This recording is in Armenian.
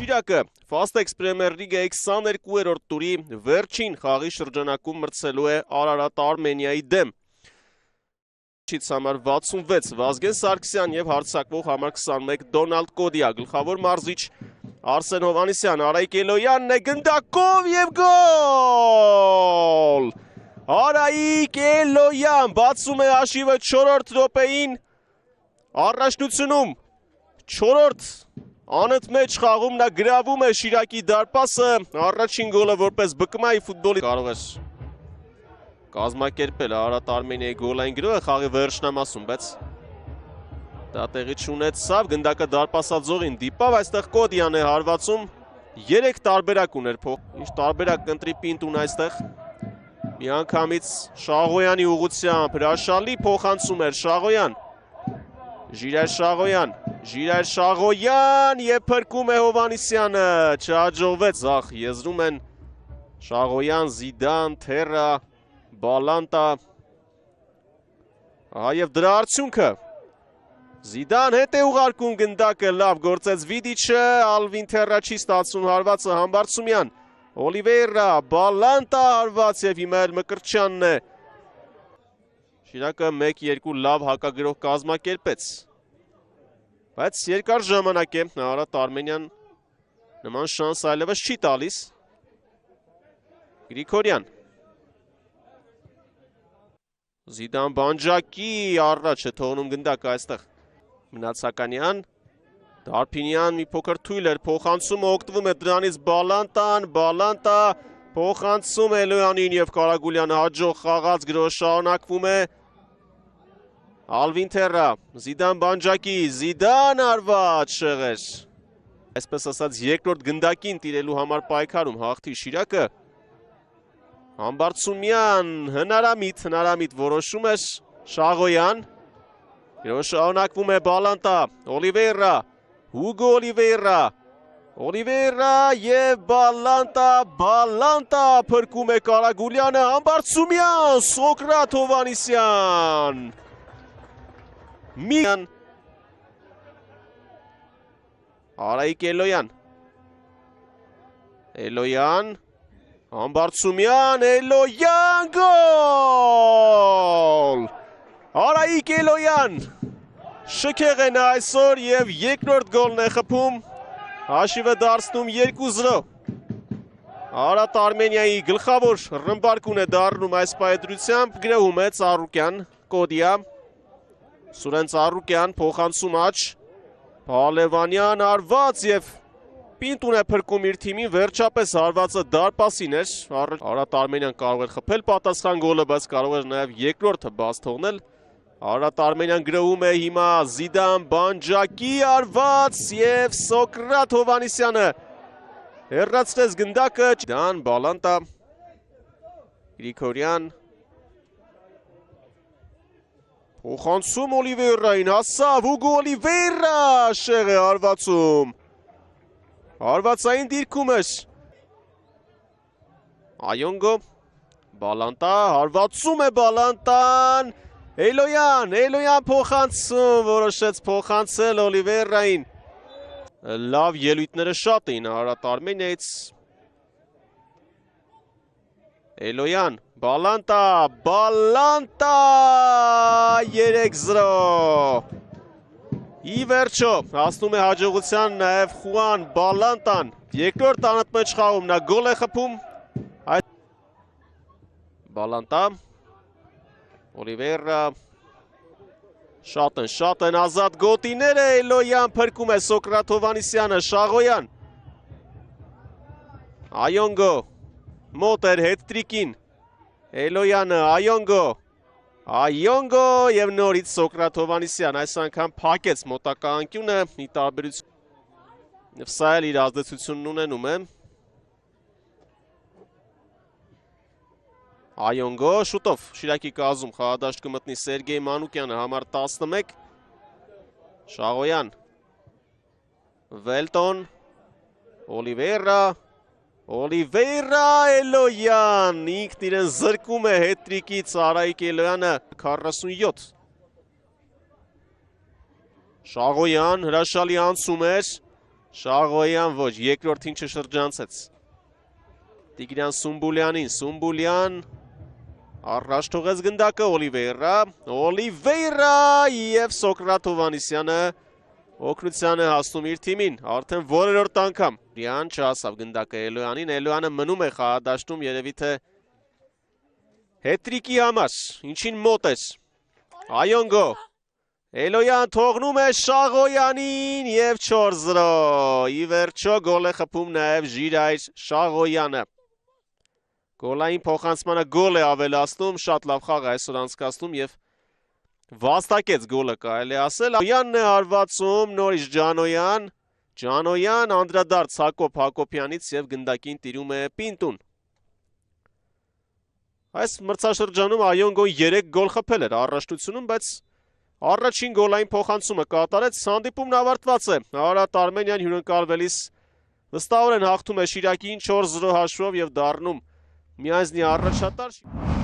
Շիրակը Fastex Premier League-ի 22-րդ տուրի վերջին խաղի շրջանակում մրցելու է Արարատ Արմենիայի դեմ։ Համար 66 Վազգեն Սարգսյան և հարձակվող համար 21 Դոնալդ Կոդիա, գլխավոր մարզիչ Արսեն Հովհաննիսյան, Արայիկ Էլոյանն է գնդակով և գոլ! Արայիկ Էլոյան բացում է հաշիվը 4-րդ րոպեին, առաջնությունում 4-րդ անընդմեջ խաղում նա գրավում է Շիրակի դարպասը, առաջին գոլը որպես բկմայի ֆուտբոլի կարող էր կազմակերպել Արարատ Արմենիայի գոլային գրոհը խաղի վերջնամասում, բայց դա տեղի չունեցավ, գնդակը դարպասաձողին դիպավ, այստեղ Կոդիան է հարվածում, 3 տարբերակ ուներ փոխ, ինչ տարբերակ կընտրի Պինտուն այստեղ, միանգամից Շաղոյանի ուղղությամբ հրաշալի փոխանցում էր Շաղոյան, Ժիրայր Շաղոյան և փրկում է Հովհաննիսյանը, չհաջողվեց, եզրում են Շաղոյան, Զիդան, Թերա, Բալանտա, և դրա արդյունքը, Զիդան հետ է ուղարկում գնդակը, լավ գործեց Վիդիչը, Ալվին Թերա չի ստացում հարվածը, Համբարձումյան, Օլիվեյրա, Բալանտա հարված և հիմա էլ Մկրտչյանն է, Շիրակը 1-2 լավ հակագրող կազմակերպեց, բայց երկար ժամանակ է, Արարատ Արմենիան նման շանս այլևս չի տալիս, Գրիգորյան, Զիդան Բանջակի առաջ է թողնում գնդակը այստեղ, Մնացականյան, Դարփինյան մի փոքր թույլ էր, փոխանցումը օգտվում է դրանից Բալանտան, Բալանտա, փոխանցում Էլոյանին և Կարագուլյանը հաջող խաղաց գրոհը շարունակվում է, Ալվին Թերա, Զիդան Բանջակի, Զիդան արված շեղեր, այսպես ասած երկրորդ գնդակին տիրելու համար պայքարում հաղթի Շիրակը, Համբարձումյան, հնարամիտ որոշում էր Շաղոյան, գրոհը շարունակվում է Բալանտա, Օլիվեյրա, Հուգո Օլիվեյրա և Բալանտա փրկում է Կարագուլյանը, Համբարձումյան, Սոկրատ Հովհաննիսյան, Արայիկ Էլոյան, Համբարձումյան, Էլոյան, գոլ! Արայիկ Էլոյան, շքեղ է նա այսօր և երկրորդ գոլն է խփում, հաշիվը դարձնում 2-0, Արարատ Արմենիայի գլխավոր ռմբարկուն է դառնում այս պայդրությամբ, գրոհում է Ծառուկյան, Կոդիա, Սուրեն Ծառուկյան, փոխանցում աջ, Փալևանյան արված և Պինտուն է փրկում իր թիմին, վերջապես հարվածը դարպասին էր, Արարատ Արմենիան կարող էր խփել պատասխան գոլը, բայց կարող էր նաև երկրորդը բաց թողնել, Արարատ Արմենիան գրոհում է հիմա Զիդան Բանջակի արված և Սոկրատ Հովհաննիսյանը հեռացրեց գնդակը, Դան Բալանտա, Գրիգորյան, փոխանցում Օլիվեյրային, հասավ Հուգո Օլիվեյրա, շեղ է հարվածում, հարվածային դիրքում էր, Այոնգո, Բալանտա, հարվածում է Բալանտան, Էլոյան փոխանցում, որոշեց փոխանցել Օլիվեյրային, լավ ելույթները շատ էին Արարատ Արմենիայից, Էլոյան, Բալանտա, 3-0, ի վերջո, հասնում է հաջողության նաև Խուան Բալանտան, երկրորդ անընդմեջ խաղում նա գոլ է խփում, Բալանտա, Օլիվեյրա, շատ են ազատ գոտիները, Էլոյան փրկում է Սոկրատ Հովհաննիսյանը, Շաղոյան, Այոնգո, մոտ էր հետտրիկին, Էլոյանը, Այոնգո և նորից Սոկրատ Հովհաննիսյան, այս անգամ փակեց մոտակա անկյունը, ի տարբերություն, սա էլ իր ազդեցությունն ունենում է, Այոնգո, շուտով Շիրակի կազմում խաղադաշտ կմտնի Սերգեյ Մանուկյանը, համար 11, Շաղոյան, Վելտոն, Օլիվեյրա, Էլոյան, ինքն իրեն զրկում է հետրիկից, Արայիկ Էլոյանը 47, Շաղոյան, հրաշալի անցում էր, Շաղոյան ոչ, երկրորդին չշրջանցեց Տիգրան Սումբուլյանին, Սումբուլյան առաջ թողեց գնդակը Օլիվեյրա և Սոկրատ Հովանիսյանը օգնությանը հասնում իր թիմին, արդեն որերորդ անգամ Ռիան չհասավ գնդակը Էլոյանին, Էլոյանը մնում է խաղադաշտում երևի թե հետրիկի համար, ինչին մոտ էր, այոն գո, Էլոյան թողնում է Շաղոյանին և 4-0, ի վերջո գոլ է խփում նաև Ժիրայր Շաղոյանը, գոլային փոխանցմանը գոլ է ավելացնում, շատ լավ խաղ այսօր անցկացնում և վաստակեց գոլը կարելի ասել, Յանն է հարվածում, նորից Ջանոյան, անդրադարձ Հակոբ Հակոբյանից և գնդակին տիրում է Պինտուն։ Այս մրցաշրջանում Այոն գոն 3 գոլ խփել էր առաջնությունում, բայց առաջին գոլային փոխանցումը կատարեց, հանդիպումն ավարտված է, Արարատ Արմենիան հյուրընկալվելիս վստահորեն հաղթում է Շիրակին 4-0 հաշվով և դառնում միանձնի առաջատար։